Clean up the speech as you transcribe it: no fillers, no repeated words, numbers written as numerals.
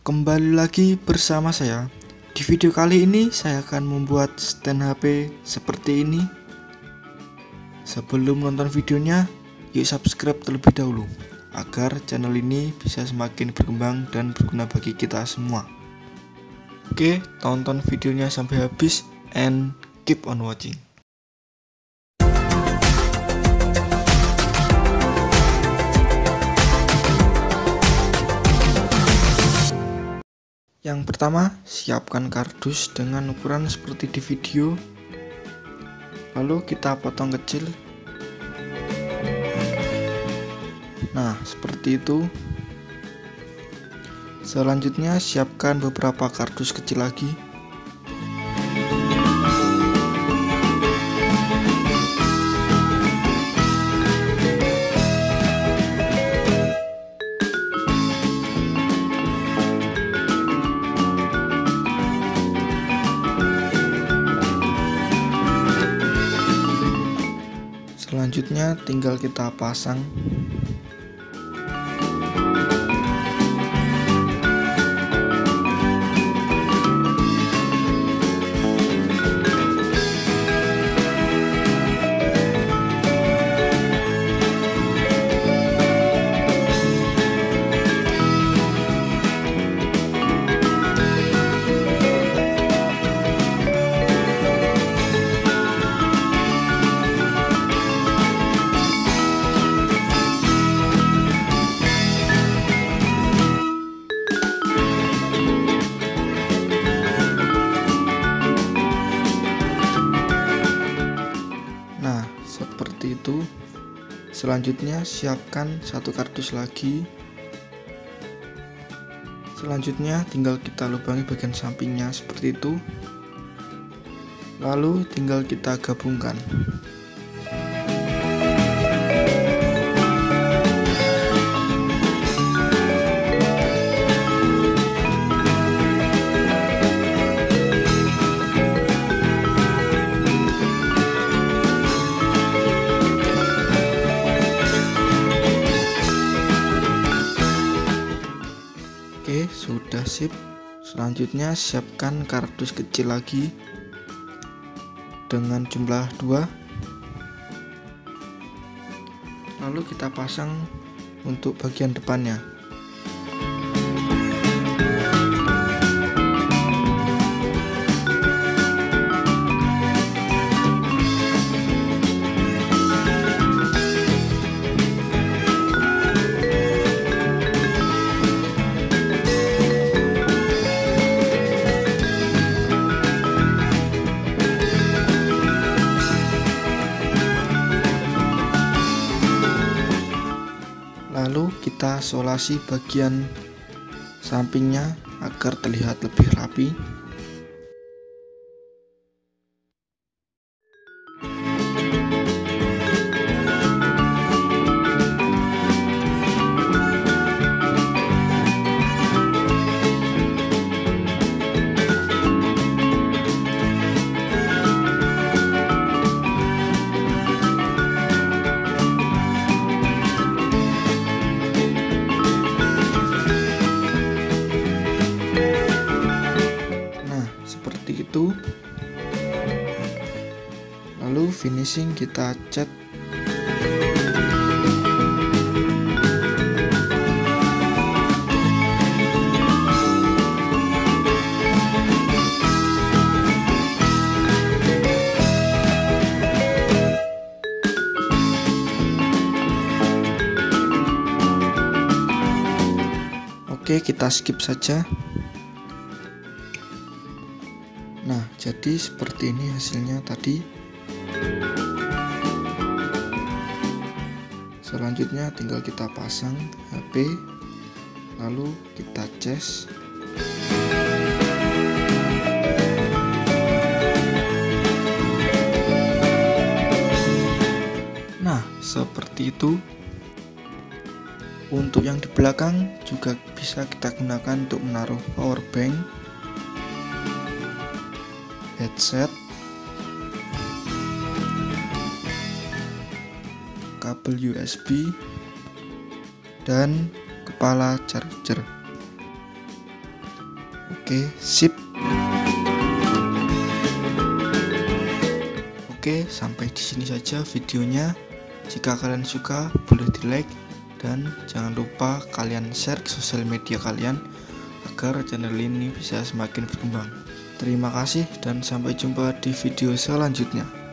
Kembali lagi bersama saya. Di video kali ini saya akan membuat stand HP seperti ini. Sebelum nonton videonya, yuk subscribe terlebih dahulu agar channel ini bisa semakin berkembang dan berguna bagi kita semua. Oke, tonton videonya sampai habis and keep on watching. Yang pertama, siapkan kardus dengan ukuran seperti di video. Lalu kita potong kecil. Nah, seperti itu. Selanjutnya, siapkan beberapa kardus kecil lagi. Selanjutnya tinggal kita pasang. Seperti itu. Selanjutnya siapkan satu kardus lagi. Selanjutnya tinggal kita lubangi bagian sampingnya seperti itu. Lalu tinggal kita gabungkan. Oke, sudah sip. Selanjutnya siapkan kardus kecil lagi dengan jumlah 2. Lalu kita pasang untuk bagian depannya. Lalu kita solasi bagian sampingnya agar terlihat lebih rapi. Itu lalu finishing kita cat. Oke, kita skip saja. Nah, jadi seperti ini hasilnya tadi. Selanjutnya tinggal kita pasang HP, lalu kita cas. Nah, seperti itu. Untuk yang di belakang juga bisa kita gunakan untuk menaruh power bank, headset, kabel USB, dan kepala charger. Oke, sip. Oke, sampai di sini saja videonya. Jika kalian suka, boleh di-like dan jangan lupa kalian share ke sosial media kalian agar channel ini bisa semakin berkembang. Terima kasih dan sampai jumpa di video selanjutnya.